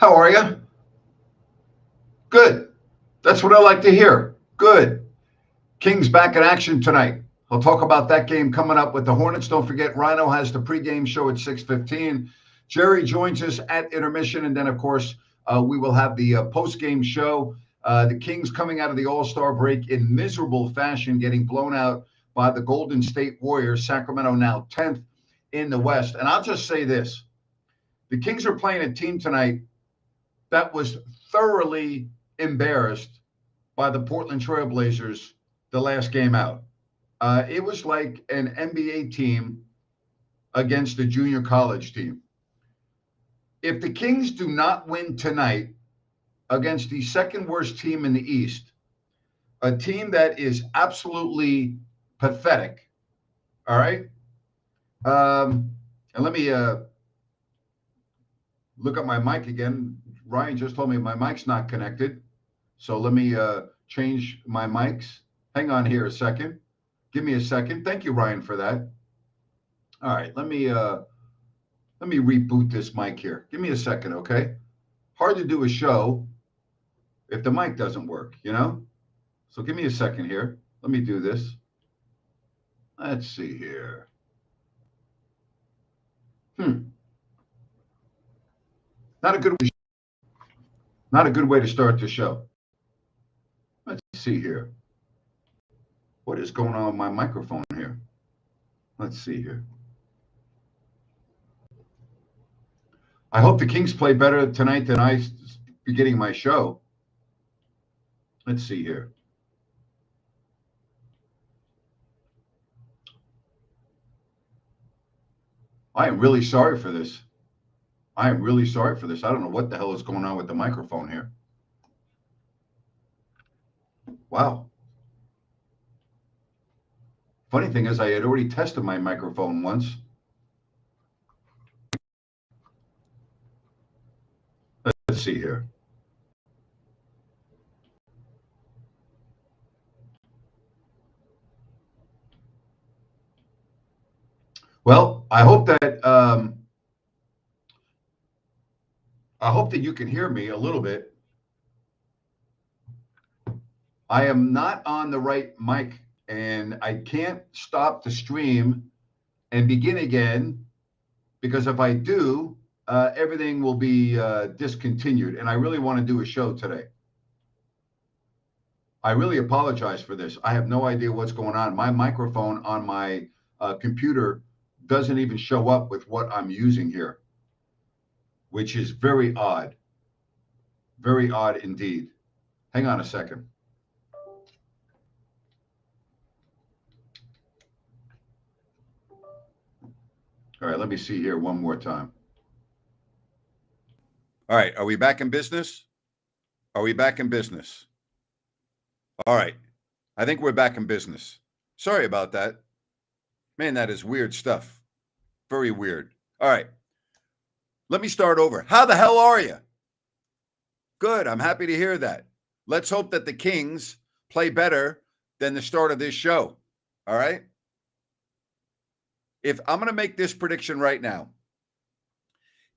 How are you? Good. That's what I like to hear. Good. Kings back in action tonight. I'll talk about that game coming up with the Hornets. Don't forget, Rhino has the pregame show at 6:15. Jerry joins us at intermission, and then, of course, we will have the postgame show. The Kings coming out of the All-Star break in miserable fashion, getting blown out by the Golden State Warriors. Sacramento now 10th in the West. And I'll just say this. The Kings are playing a team tonight that was thoroughly embarrassed by the Portland Trailblazers the last game out. It was like an NBA team against a junior college team. If the Kings do not win tonight against the second worst team in the East, a team that is absolutely pathetic, all right? And let me look at my mic again. Ryan just told me my mic's not connected. So let me change my mics. Hang on here a second. Give me a second. Thank you, Ryan, for that. All right, let me reboot this mic here. Give me a second, okay? Hard to do a show if the mic doesn't work, you know? So give me a second here. Let me do this. Let's see here. Not a good way to start the show. Let's see here. What is going on with my microphone here? Let's see here. I hope the Kings play better tonight than I beginning my show. Let's see here. I am really sorry for this. I am really sorry for this. I don't know what the hell is going on with the microphone here. Wow. Funny thing is, I had already tested my microphone once. Let's see here. Well, I hope that you can hear me a little bit. I am not on the right mic, and I can't stop the stream and begin again, because if I do, everything will be discontinued, and I really want to do a show today. I really apologize for this. I have no idea what's going on. My microphone on my computer doesn't even show up with what I'm using here, which is very odd. Very odd indeed. Hang on a second. All right, let me see here one more time. All right, are we back in business? Are we back in business? All right, I think we're back in business. Sorry about that. Man, that is weird stuff. Very weird. All right, let me start over. How the hell are you? Good, I'm happy to hear that. Let's hope that the Kings play better than the start of this show. All right? If I'm going to make this prediction right now,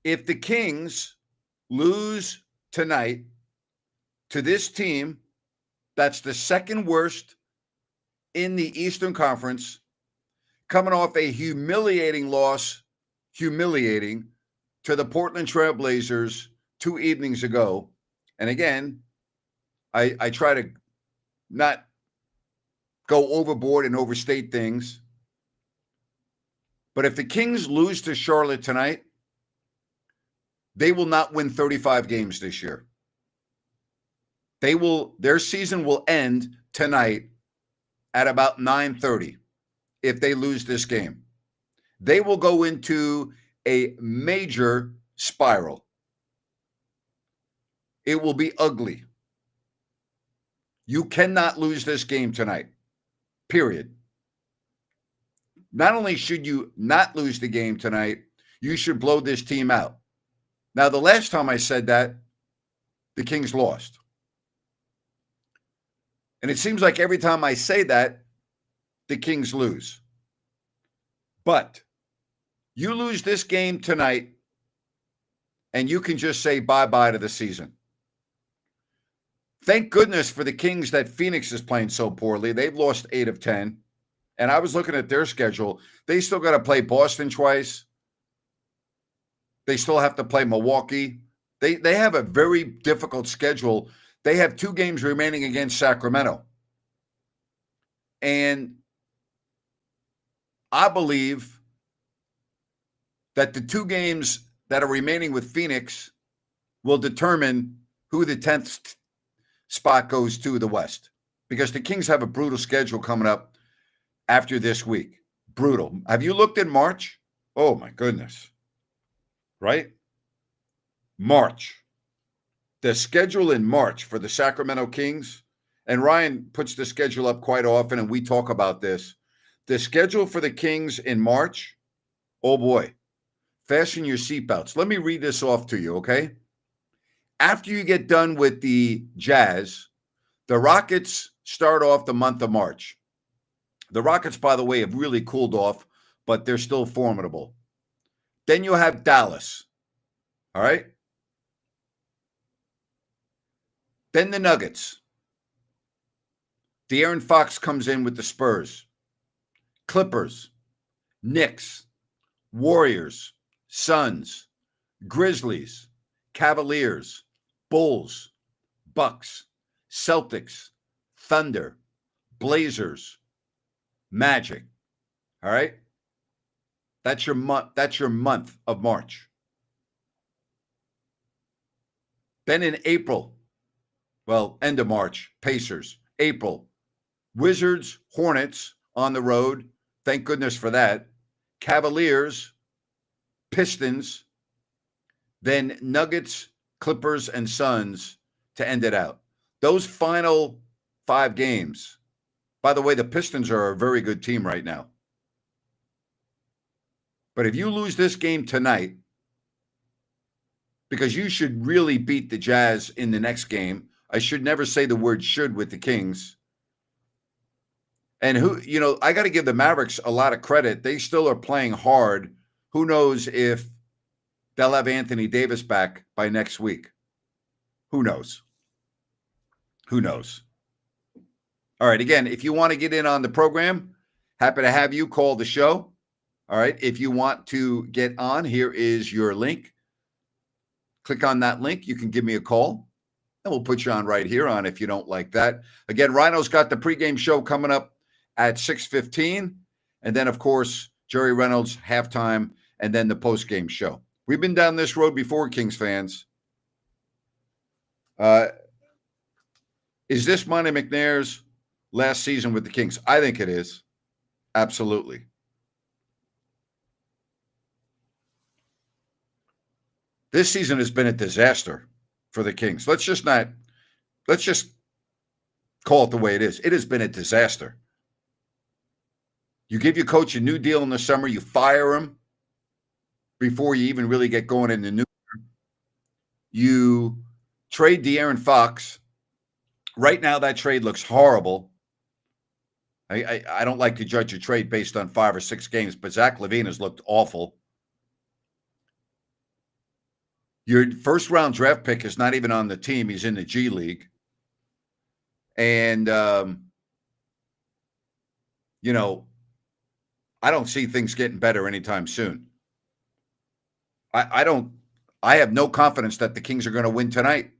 if the Kings lose tonight to this team that's the second worst in the Eastern Conference, coming off a humiliating loss, to the Portland Trailblazers 2 evenings ago. And again, I try to not go overboard and overstate things. But if the Kings lose to Charlotte tonight, they will not win 35 games this year. Their season will end tonight at about 9:30 if they lose this game. They will go into a major spiral. It will be ugly. You cannot lose this game tonight, period. Not only should you not lose the game tonight, you should blow this team out. Now, the last time I said that, the Kings lost. And it seems like every time I say that, the Kings lose. But you lose this game tonight, and you can just say bye-bye to the season. Thank goodness for the Kings that Phoenix is playing so poorly. They've lost 8 of 10. And I was looking at their schedule. They still got to play Boston twice. They still have to play Milwaukee. They have a very difficult schedule. They have 2 games remaining against Sacramento. And I believe that the 2 games that are remaining with Phoenix will determine who the 10th spot goes to the West, because the Kings have a brutal schedule coming up after this week. Brutal. Have you looked at March? Oh, my goodness. Right? March. The schedule in March for the Sacramento Kings, and Ryan puts the schedule up quite often, and we talk about this. The schedule for the Kings in March, oh boy, fasten your seatbelts. Let me read this off to you, okay? After you get done with the Jazz, the Rockets start off the month of March. The Rockets, by the way, have really cooled off, but they're still formidable. Then you have Dallas, all right? Then the Nuggets. De'Aaron Fox comes in with the Spurs. Clippers, Knicks, Warriors, Suns, Grizzlies, Cavaliers, Bulls, Bucks, Celtics, Thunder, Blazers, Magic. All right? That's your month. That's your month of March. Then in April, well, end of March, Pacers. April, Wizards, Hornets on the road. Thank goodness for that. Cavaliers, Pistons, then Nuggets, Clippers, and Suns to end it out. Those final 5 games. By the way, the Pistons are a very good team right now. But if you lose this game tonight, because you should really beat the Jazz in the next game. I should never say the word should with the Kings. And I got to give the Mavericks a lot of credit. They still are playing hard. Who knows if they'll have Anthony Davis back by next week? Who knows? Who knows? All right. Again, if you want to get in on the program, happy to have you call the show. All right. If you want to get on, here is your link. Click on that link. You can give me a call, and we'll put you on right here on if you don't like that. Again, Rhino's got the pregame show coming up at 6:15. And then, of course, Jerry Reynolds, halftime, and then the postgame show. We've been down this road before, Kings fans. Is this Monty McNair's last season with the Kings? I think it is. Absolutely. This season has been a disaster for the Kings. Let's just call it the way it is. It has been a disaster. You give your coach a new deal in the summer, you fire him before you even really get going in the new year. You trade De'Aaron Fox. Right now, that trade looks horrible. I don't like to judge a trade based on 5 or 6 games, but Zach LaVine has looked awful. Your first-round draft pick is not even on the team. He's in the G League. And, I don't see things getting better anytime soon. I have no confidence that the Kings are going to win tonight.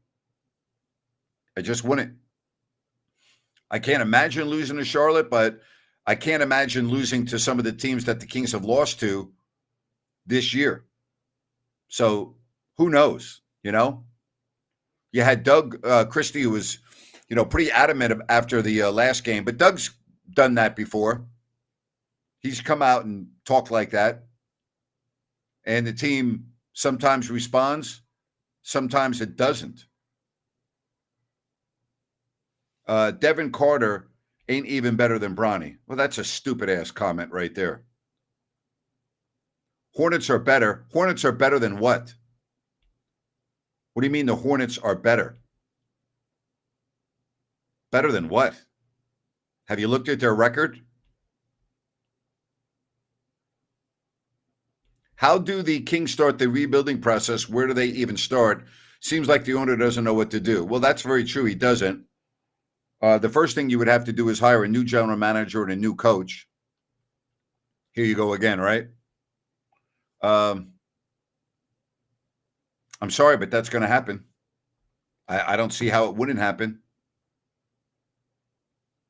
I just wouldn't. I can't imagine losing to Charlotte, but I can't imagine losing to some of the teams that the Kings have lost to this year. So who knows, You had Doug Christie, who was, pretty adamant after the last game. But Doug's done that before. He's come out and talked like that. And the team sometimes responds, sometimes it doesn't. Devin Carter ain't even better than Bronny. Well, that's a stupid-ass comment right there. Hornets are better. Hornets are better than what? What do you mean the Hornets are better? Better than what? Have you looked at their record? How do the Kings start the rebuilding process? Where do they even start? Seems like the owner doesn't know what to do. Well, that's very true. He doesn't. The first thing you would have to do is hire a new general manager and a new coach. Here you go again, right? I'm sorry, but that's going to happen. I don't see how it wouldn't happen.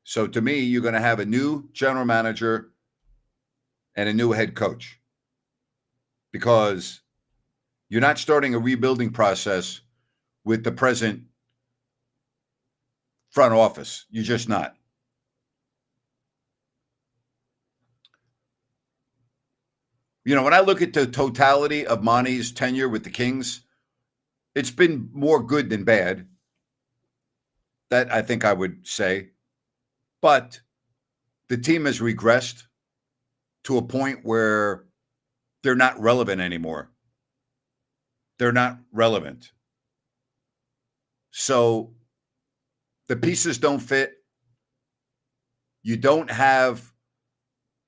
So to me, you're going to have a new general manager and a new head coach, because you're not starting a rebuilding process with the present front office. You're just not. When I look at the totality of Monty's tenure with the Kings, it's been more good than bad. That I think I would say. But the team has regressed to a point where they're not relevant anymore. They're not relevant. So the pieces don't fit. You don't have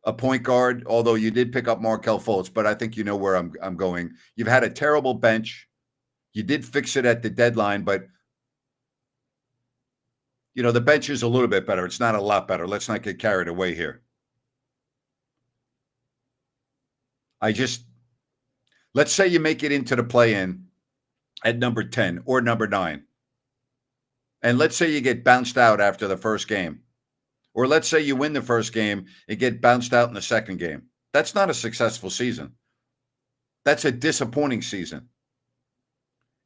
a point guard, although you did pick up Markelle Fultz, but I think you know where I'm going. You've had a terrible bench. You did fix it at the deadline, but the bench is a little bit better. It's not a lot better. Let's not get carried away here. Let's say you make it into the play-in at number 10 or number 9. And let's say you get bounced out after the first game. Or let's say you win the first game and get bounced out in the second game. That's not a successful season. That's a disappointing season.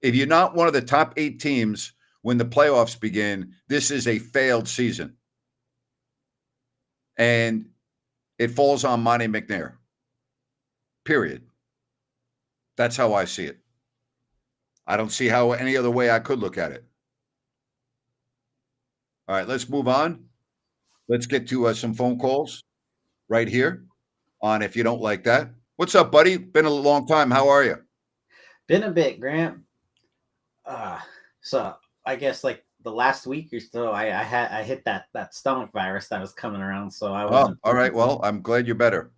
If you're not one of the top 8 teams when the playoffs begin, this is a failed season. And it falls on Monty McNair. Period. That's how I see it. I don't see how any other way I could look at it. All right, let's move on. Let's get to some phone calls right here on If You Don't Like That. What's up, buddy? Been a long time. How are you? Been a bit, Grant. So I guess like the last week or so, I hit that stomach virus that was coming around. So I was. All right. Well, I'm glad you're better.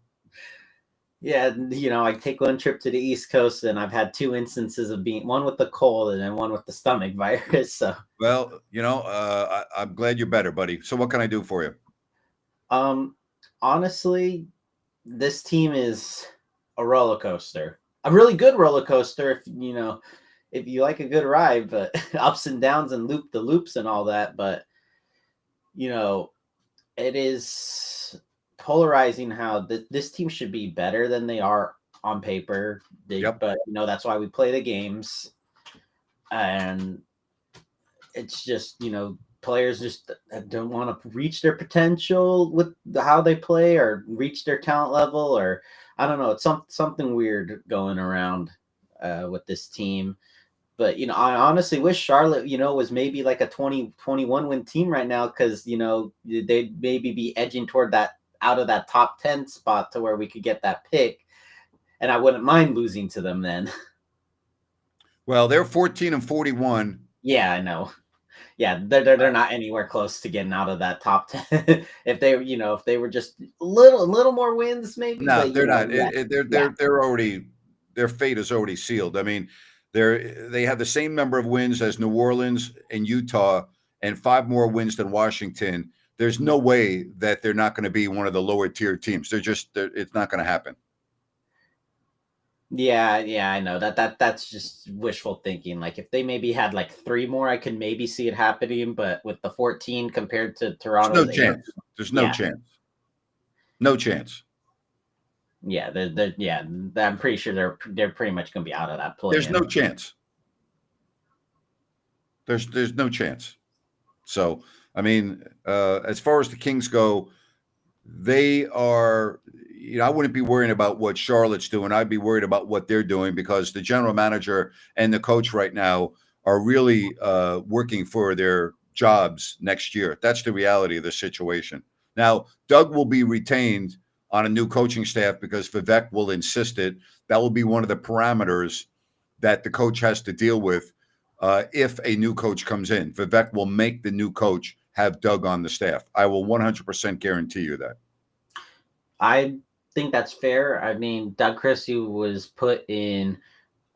Yeah, I take one trip to the East Coast, and I've had 2 instances of being one with the cold and then one with the stomach virus. So, well, I'm glad you're better, buddy. So, what can I do for you? Honestly, this team is a roller coaster, a really good roller coaster. If you like a good ride, but ups and downs and loop the loops and all that. But it is polarizing how this team should be better than they are on paper. Yep. But that's why we play the games, and it's just players just don't want to reach their potential with how they play or reach their talent level, or I don't know. It's something weird going around with this team. But, I honestly wish Charlotte, was maybe like a 20-21 win team right now, because, they'd maybe be edging toward that out of that top 10 spot to where we could get that pick. And I wouldn't mind losing to them then. Well, they're 14-41. Yeah, I know. Yeah, they're not anywhere close to getting out of that top 10. If they were just a little more wins, maybe. No, but, they're not. Yeah. They're already, their fate is already sealed. I mean, they have the same number of wins as New Orleans and Utah, and 5 more wins than Washington. There's no way that they're not going to be one of the lower tier teams. It's not going to happen. Yeah, I know that's just wishful thinking. Like if they maybe had like 3 more, I could maybe see it happening. But with the 14 compared to Toronto, there's no chance. There's no chance. No chance. Yeah, I'm pretty sure they're pretty much going to be out of that play. There's no chance. There's no chance. So, I mean, as far as the Kings go, they are, I wouldn't be worrying about what Charlotte's doing. I'd be worried about what they're doing, because the general manager and the coach right now are really working for their jobs next year. That's the reality of the situation. Now, Doug will be retained on a new coaching staff because Vivek will insist it. That will be one of the parameters that the coach has to deal with if a new coach comes in. Vivek will make the new coach have Doug on the staff. I will 100% guarantee you that. I think that's fair. I mean, Doug Christie was put in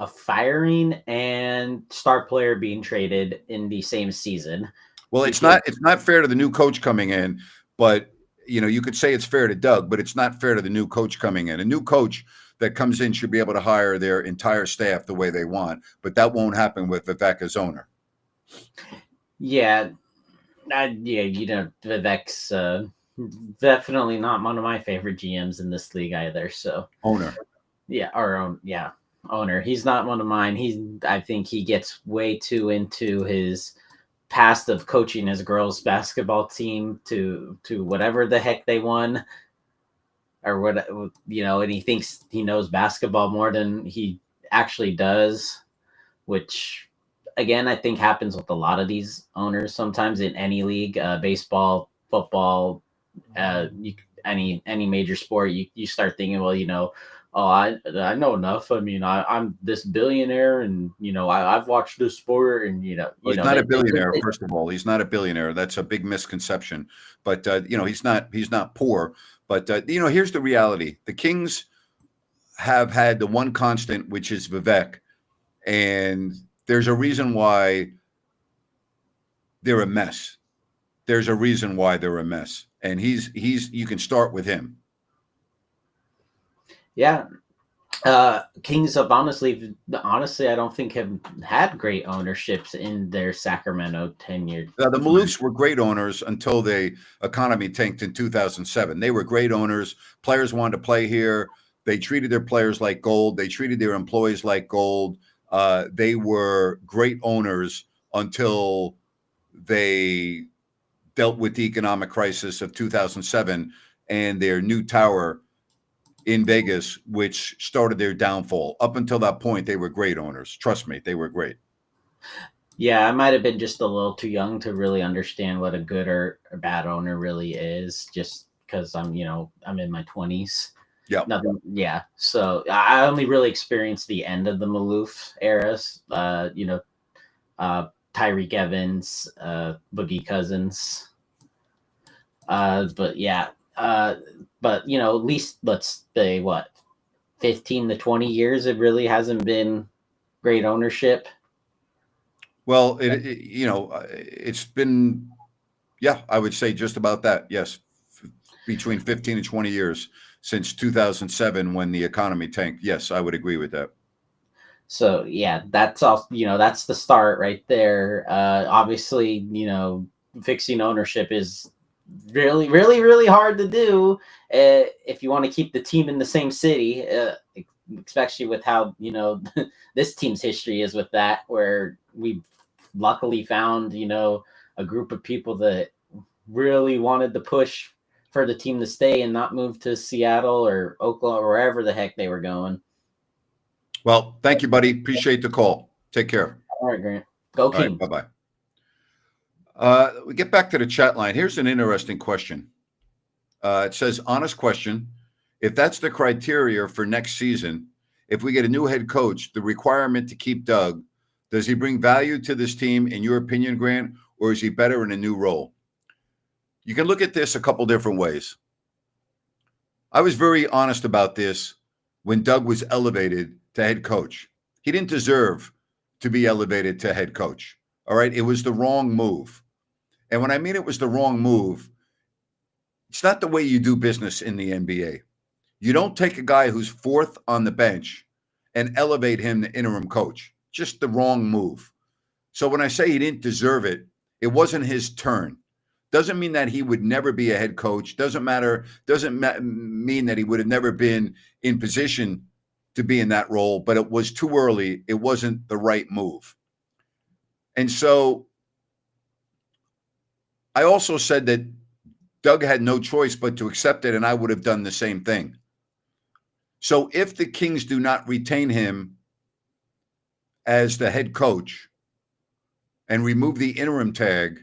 a firing and star player being traded in the same season. Well, Because it's not fair to the new coach coming in, but you could say it's fair to Doug, but it's not fair to the new coach coming in. A new coach that comes in should be able to hire their entire staff the way they want, but that won't happen with Vivek as owner. yeah, Vivek's definitely not one of my favorite GMs in this league either. So Owner. yeah, owner. He's not one of mine. I think he gets way too into his past of coaching his girls basketball team to whatever the heck they won, or what, and he thinks he knows basketball more than he actually does, which again I think happens with a lot of these owners sometimes in any league, baseball, football, any major sport. You start thinking, well, oh, I know enough. I mean, I'm this billionaire, and I've watched this sport, and Well, he's not a billionaire. First of all, he's not a billionaire. That's a big misconception. But he's not poor. But here's the reality: the Kings have had the one constant, which is Vivek, and there's a reason why they're a mess. There's a reason why they're a mess, and he's you can start with him. Yeah. Kings have honestly, I don't think have had great ownerships in their Sacramento tenure. The Maloofs were great owners until the economy tanked in 2007. They were great owners. Players wanted to play here. They treated their players like gold. They treated their employees like gold. They were great owners until they dealt with the economic crisis of 2007 and their new tower in Vegas, which started their downfall. Up until that point, they were great owners. Trust me, they were great. Yeah, I might have been just a little too young to really understand what a good or a bad owner really is, just because I'm in my 20s. Yeah. Nothing. Yeah. So I only really experienced the end of the Maloof eras. Tyreek Evans, Boogie Cousins. But yeah. But at least let's say 15 to 20 years, it really hasn't been great ownership. Well, it's been, I would say just about that. Yes. Between 15 and 20 years since 2007 when the economy tanked. Yes, I would agree with that. So yeah, that's all. That's the start right there. Obviously, fixing ownership is really, really, really hard to do if you want to keep the team in the same city, especially with how this team's history is with that, where we've luckily found a group of people that really wanted to push for the team to stay and not move to Seattle or Oklahoma or wherever the heck they were going. Well, thank you, buddy. Appreciate the call. Take care. All right, Grant. Go King. Right, bye-bye. We get back to the chat line. Here's an interesting question. It says, honest question. If that's the criteria for next season, if we get a new head coach, the requirement to keep Doug, does he bring value to this team, in your opinion, Grant, or is he better in a new role? You can look at this a couple different ways. I was very honest about this when Doug was elevated to head coach. He didn't deserve to be elevated to head coach. All right. It was the wrong move. And when I mean it was the wrong move, it's not the way you do business in the NBA. You don't take a guy who's fourth on the bench and elevate him to interim coach. Just the wrong move. So when I say he didn't deserve it, it wasn't his turn. Doesn't mean that he would never be a head coach. Doesn't mean that he would have never been in position to be in that role, but it was too early. It wasn't the right move. And so I also said that Doug had no choice but to accept it, and I would have done the same thing. So if the Kings do not retain him as the head coach and remove the interim tag,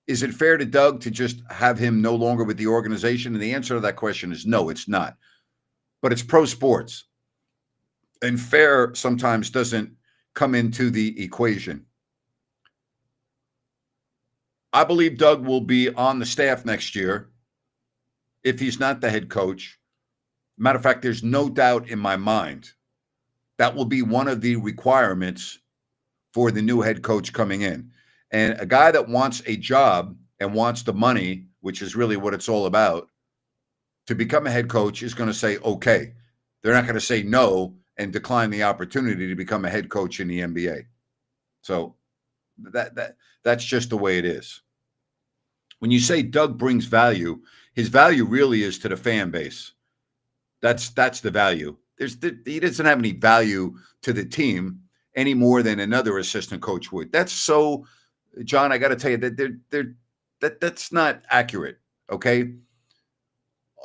is it fair to Doug to just have him no longer with the organization? And the answer to that question is no, it's not. But it's pro sports. And fair sometimes doesn't come into the equation. I believe Doug will be on the staff next year if he's not the head coach. Matter of fact, there's no doubt in my mind that will be one of the requirements for the new head coach coming in. And a guy that wants a job and wants the money, which is really what it's all about, to become a head coach is going to say, okay. They're not going to say no and decline the opportunity to become a head coach in the NBA. So that's just the way it is. When you say Doug brings value, his value really is to the fan base. That's the value. He doesn't have any value to the team any more than another assistant coach would. That's so, John, I got to tell you that that's not accurate. Okay.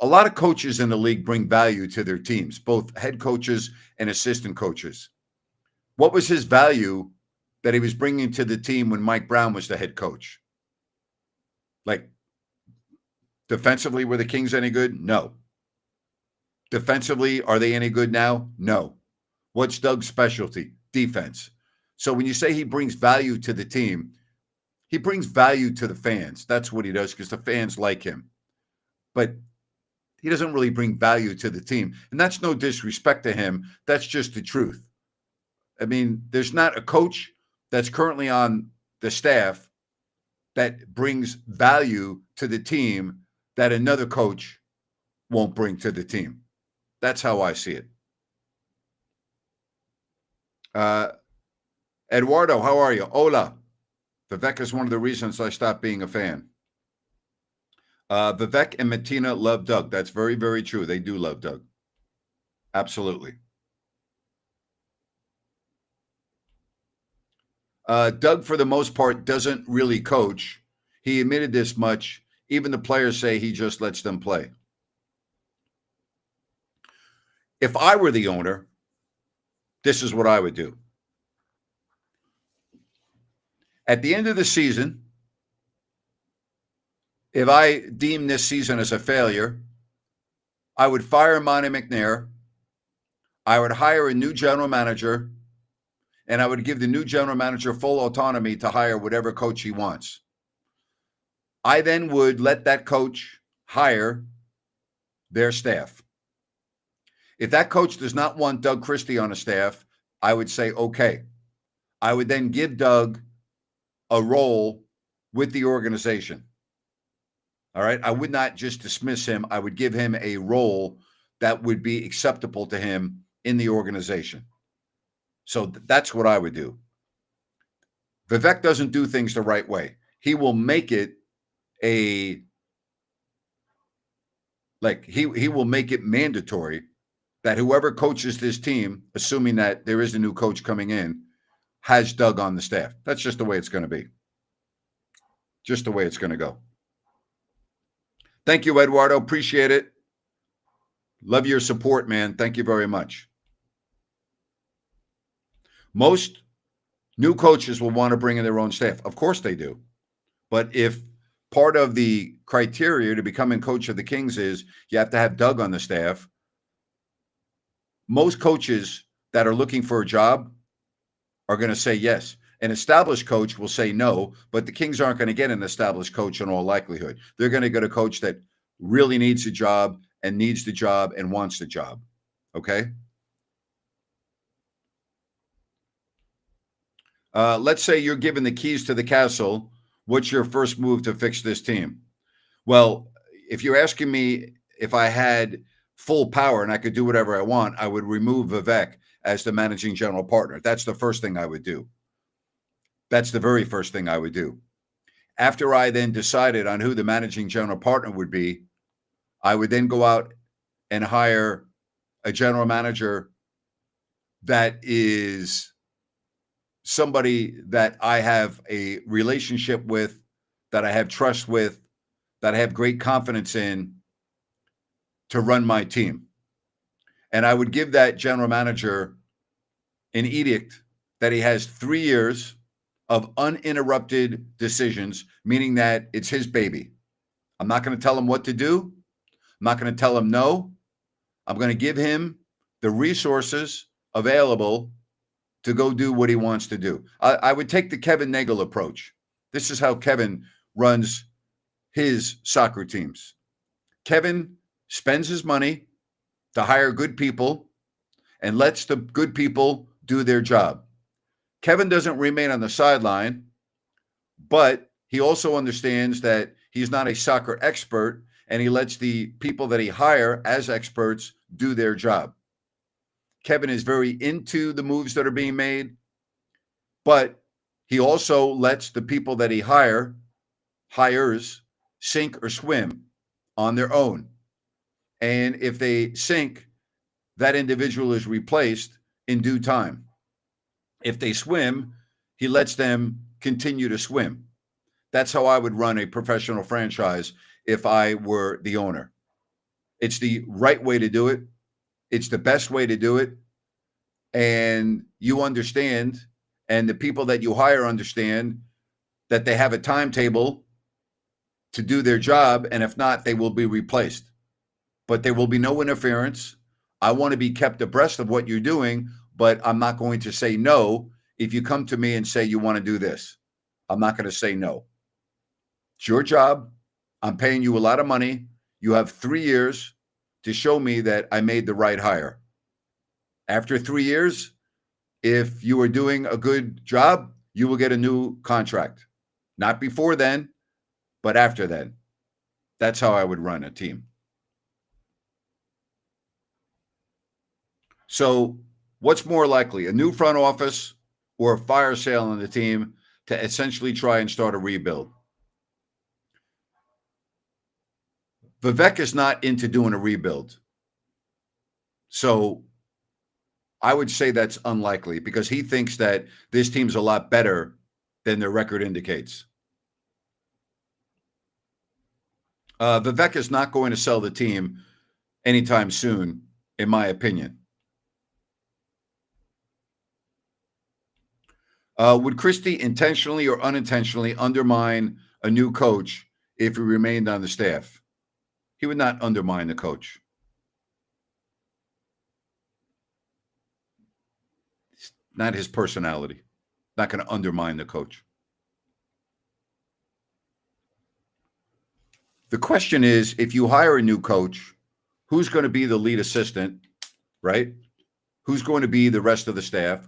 A lot of coaches in the league bring value to their teams, both head coaches and assistant coaches. What was his value that he was bringing to the team when Mike Brown was the head coach? Like, defensively, were the Kings any good? No. Defensively, are they any good now? No. What's Doug's specialty? Defense. So when you say he brings value to the team, he brings value to the fans. That's what he does because the fans like him. But he doesn't really bring value to the team. And that's no disrespect to him. That's just the truth. I mean, there's not a coach that's currently on the staff that brings value to the team that another coach won't bring to the team. That's how I see it. Eduardo, how are you? Hola. Vivek is one of the reasons I stopped being a fan. Vivek and Martina love Doug. That's very, very true. They do love Doug. Absolutely. Doug, for the most part, doesn't really coach. He admitted this much. Even the players say he just lets them play. If I were the owner, this is what I would do. At the end of the season, if I deem this season as a failure, I would fire Monty McNair. I would hire a new general manager, and I would give the new general manager full autonomy to hire whatever coach he wants. I then would let that coach hire their staff. If that coach does not want Doug Christie on a staff, I would say, okay. I would then give Doug a role with the organization. All right. I would not just dismiss him. I would give him a role that would be acceptable to him in the organization. So that's what I would do. Vivek doesn't do things the right way. He will make it he will make it mandatory that whoever coaches this team, assuming that there is a new coach coming in, has Doug on the staff. That's just the way it's going to be. Just the way it's going to go. Thank you, Eduardo. Appreciate it. Love your support, man. Thank you very much. Most new coaches will want to bring in their own staff. Of course they do. But if part of the criteria to becoming coach of the Kings is you have to have Doug on the staff, most coaches that are looking for a job are going to say yes. An established coach will say no, but the Kings aren't going to get an established coach in all likelihood. They're going to get a coach that really needs a job and needs the job and wants the job. Okay? Let's say you're given the keys to the castle. What's your first move to fix this team? Well, if you're asking me if I had full power and I could do whatever I want, I would remove Vivek as the managing general partner. That's the first thing I would do. That's the very first thing I would do. After I then decided on who the managing general partner would be, I would then go out and hire a general manager that is somebody that I have a relationship with, that I have trust with, that I have great confidence in to run my team. And I would give that general manager an edict that he has 3 years of uninterrupted decisions, meaning that it's his baby. I'm not going to tell him what to do. I'm not going to tell him no. I'm going to give him the resources available to go do what he wants to do. I would take the Kevin Nagel approach. This is how Kevin runs his soccer teams. Kevin spends his money to hire good people and lets the good people do their job. Kevin doesn't remain on the sideline, but he also understands that he's not a soccer expert, and he lets the people that he hire as experts do their job. Kevin is very into the moves that are being made, but he also lets the people that he hires sink or swim on their own. And if they sink, that individual is replaced in due time. If they swim, he lets them continue to swim. That's how I would run a professional franchise if I were the owner. It's the right way to do it. It's the best way to do it. And you understand, and the people that you hire understand that they have a timetable to do their job. And if not, they will be replaced. But there will be no interference. I want to be kept abreast of what you're doing, but I'm not going to say no if you come to me and say you want to do this. I'm not going to say no. It's your job. I'm paying you a lot of money. You have 3 years to show me that I made the right hire. After 3 years, if you are doing a good job, you will get a new contract. Not before then, but after then. That's how I would run a team. So what's more likely, a new front office or a fire sale on the team to essentially try and start a rebuild? Vivek is not into doing a rebuild. So I would say that's unlikely because he thinks that this team's a lot better than their record indicates. Vivek is not going to sell the team anytime soon, in my opinion. Would Christie intentionally or unintentionally undermine a new coach if he remained on the staff? He would not undermine the coach. It's not his personality. Not going to undermine the coach. The question is, if you hire a new coach, who's going to be the lead assistant, right? Who's going to be the rest of the staff?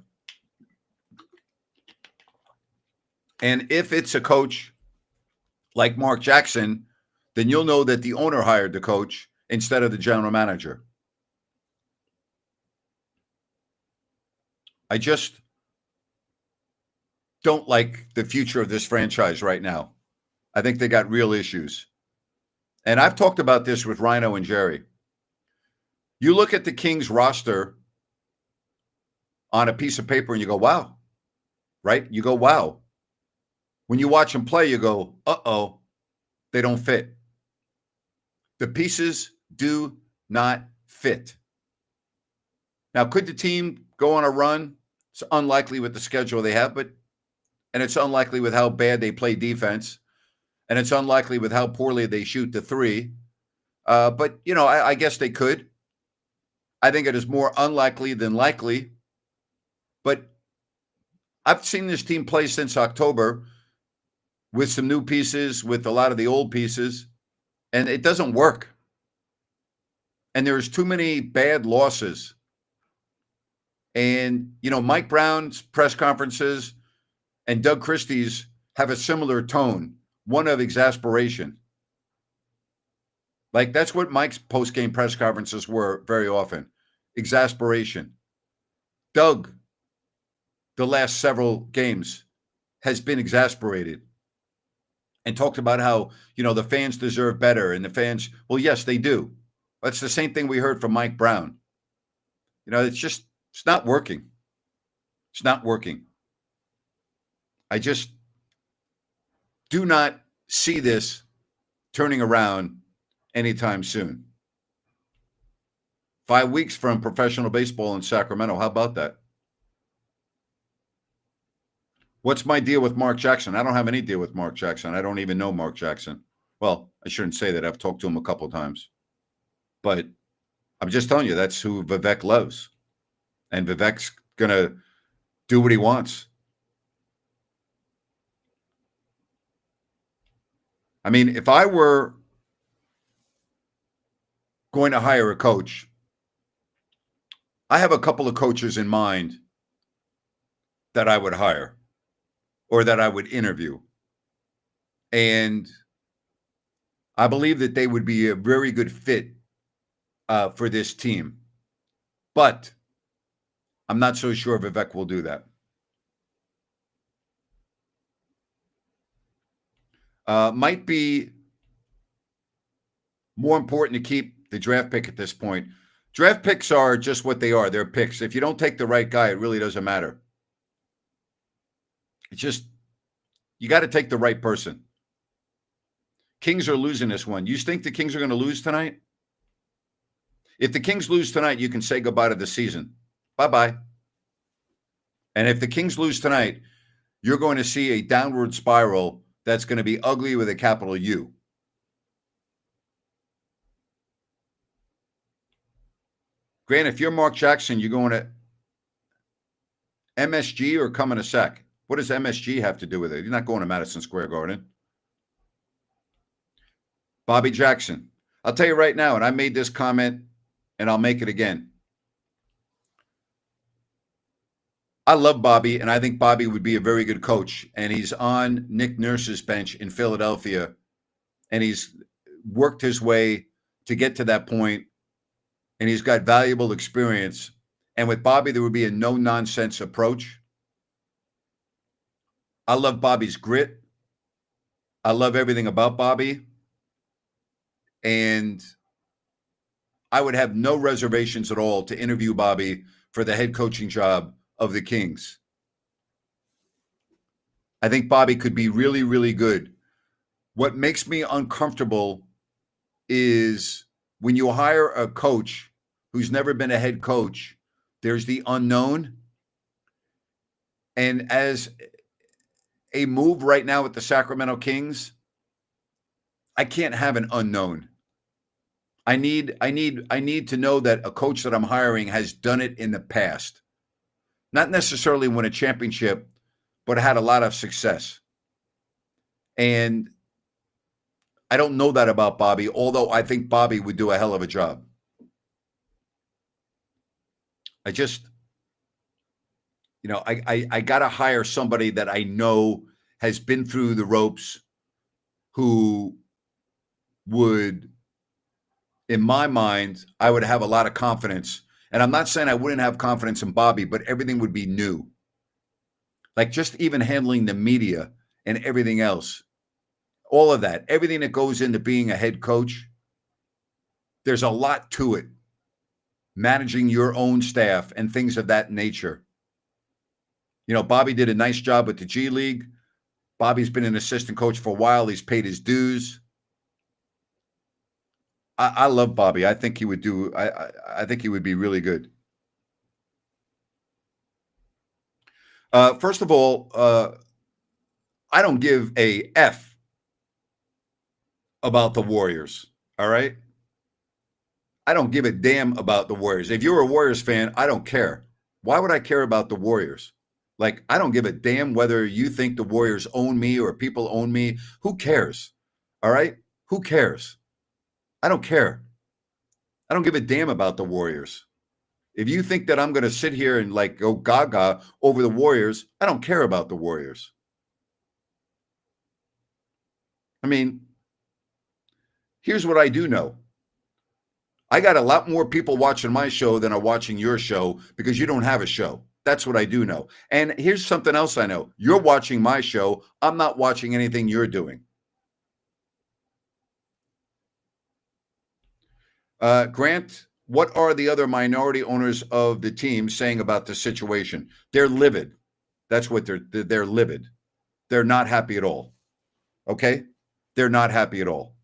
And if it's a coach like Mark Jackson, then you'll know that the owner hired the coach instead of the general manager. I just don't like the future of this franchise right now. I think they got real issues. And I've talked about this with Rhino and Jerry. You look at the Kings roster on a piece of paper and you go, wow, right? You go, wow. When you watch them play, you go, uh-oh, they don't fit. The pieces do not fit. Now, could the team go on a run? It's unlikely with the schedule they have, and it's unlikely with how bad they play defense, and it's unlikely with how poorly they shoot the three. But, I guess they could. I think it is more unlikely than likely. But I've seen this team play since October with some new pieces, with a lot of the old pieces, and it doesn't work. And there's too many bad losses. And, Mike Brown's press conferences and Doug Christie's have a similar tone, one of exasperation. Like, that's what Mike's post-game press conferences were very often, exasperation. Doug, the last several games, has been exasperated and talked about how, the fans deserve better. And the fans, well, yes, they do. That's the same thing we heard from Mike Brown. It's not working. It's not working. I just do not see this turning around anytime soon. 5 weeks from professional baseball in Sacramento. How about that? What's my deal with Mark Jackson? I don't have any deal with Mark Jackson. I don't even know Mark Jackson. Well, I shouldn't say that. I've talked to him a couple of times. But I'm just telling you, that's who Vivek loves. And Vivek's going to do what he wants. I mean, if I were going to hire a coach, I have a couple of coaches in mind that I would hire or that I would interview. And I believe that they would be a very good fit for this team. But I'm not so sure Vivek will do that. Might be more important to keep the draft pick at this point. Draft picks are just what they are. They're picks. If you don't take the right guy, it really doesn't matter. It's just, you got to take the right person. Kings are losing this one. You think the Kings are going to lose tonight? If the Kings lose tonight, you can say goodbye to the season. Bye-bye. And if the Kings lose tonight, you're going to see a downward spiral that's going to be ugly with a capital U. Grant, if you're Mark Jackson, you're going to MSG or come in a sec. What does MSG have to do with it? You're not going to Madison Square Garden. Bobby Jackson. I'll tell you right now, and I made this comment, and I'll make it again. I love Bobby, and I think Bobby would be a very good coach. And he's on Nick Nurse's bench in Philadelphia, and he's worked his way to get to that point, and he's got valuable experience. And with Bobby, there would be a no-nonsense approach. I love Bobby's grit. I love everything about Bobby. And I would have no reservations at all to interview Bobby for the head coaching job of the Kings. I think Bobby could be really, really good. What makes me uncomfortable is when you hire a coach who's never been a head coach, there's the unknown. And as a move right now with the Sacramento Kings, I can't have an unknown. I need to know that a coach that I'm hiring has done it in the past. Not necessarily win a championship, but had a lot of success. And I don't know that about Bobby, although I think Bobby would do a hell of a job. I just, I got to hire somebody that I know has been through the ropes, who would, in my mind, I would have a lot of confidence. And I'm not saying I wouldn't have confidence in Bobby, but everything would be new. Like just even handling the media and everything else. All of that, everything that goes into being a head coach, there's a lot to it. Managing your own staff and things of that nature. Bobby did a nice job with the G League. Bobby's been an assistant coach for a while. He's paid his dues. I love Bobby. I think he would do. I think he would be really good. First of all, I don't give a F about the Warriors. All right. I don't give a damn about the Warriors. If you're a Warriors fan, I don't care. Why would I care about the Warriors? Like, I don't give a damn whether you think the Warriors own me or people own me. Who cares? All right. Who cares? I don't care. I don't give a damn about the Warriors. If you think that I'm going to sit here and like go gaga over the Warriors, I don't care about the Warriors. I mean, here's what I do know. I got a lot more people watching my show than are watching your show because you don't have a show. That's what I do know. And here's something else I know. You're watching my show. I'm not watching anything you're doing. Grant, what are the other minority owners of the team saying about the situation? They're livid. That's what they're livid. They're not happy at all. Okay? They're not happy at all.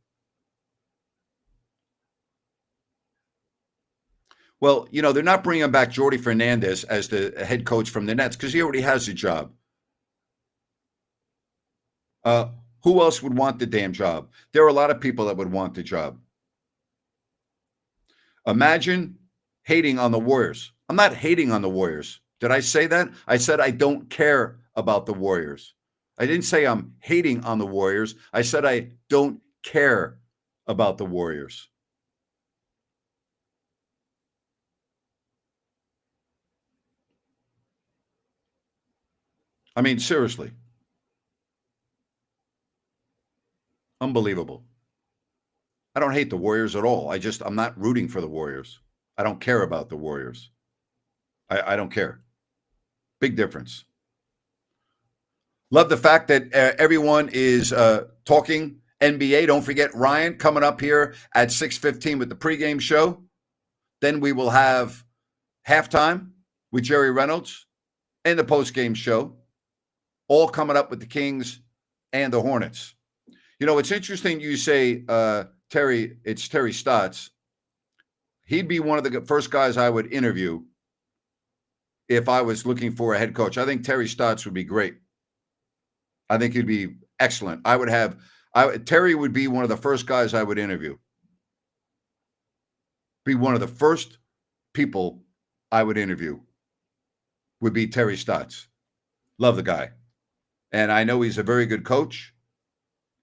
Well, they're not bringing back Jordi Fernandez as the head coach from the Nets because he already has a job. Who else would want the damn job? There are a lot of people that would want the job. Imagine hating on the Warriors. I'm not hating on the Warriors. Did I say that? I said I don't care about the Warriors. I didn't say I'm hating on the Warriors. I said I don't care about the Warriors. I mean, seriously. Unbelievable. I don't hate the Warriors at all. I'm not rooting for the Warriors. I don't care about the Warriors. I don't care. Big difference. Love the fact that everyone is talking NBA. Don't forget Ryan coming up here at 6:15 with the pregame show. Then we will have halftime with Jerry Reynolds and the postgame show, all coming up with the Kings and the Hornets. You know, it's interesting you say, Terry, it's Terry Stotts. He'd be one of the first guys I would interview if I was looking for a head coach. I think Terry Stotts would be great. I think he'd be excellent. Terry would be one of the first guys I would interview. Be one of the first people I would interview would be Terry Stotts. Love the guy. And I know he's a very good coach.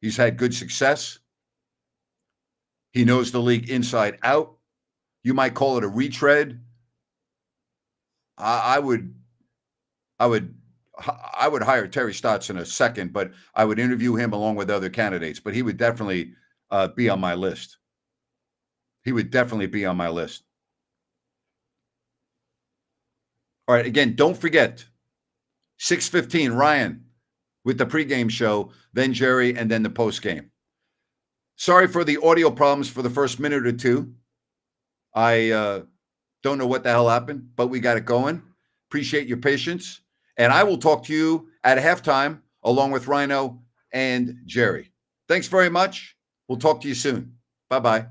He's had good success. He knows the league inside out. You might call it a retread. I would hire Terry Stotts in a second, but I would interview him along with other candidates. But he would definitely be on my list. He would definitely be on my list. All right, again, don't forget, 6:15, Ryan with the pregame show, then Jerry, and then the postgame. Sorry for the audio problems for the first minute or two. I don't know what the hell happened, but we got it going. Appreciate your patience. And I will talk to you at halftime along with Rhino and Jerry. Thanks very much. We'll talk to you soon. Bye-bye.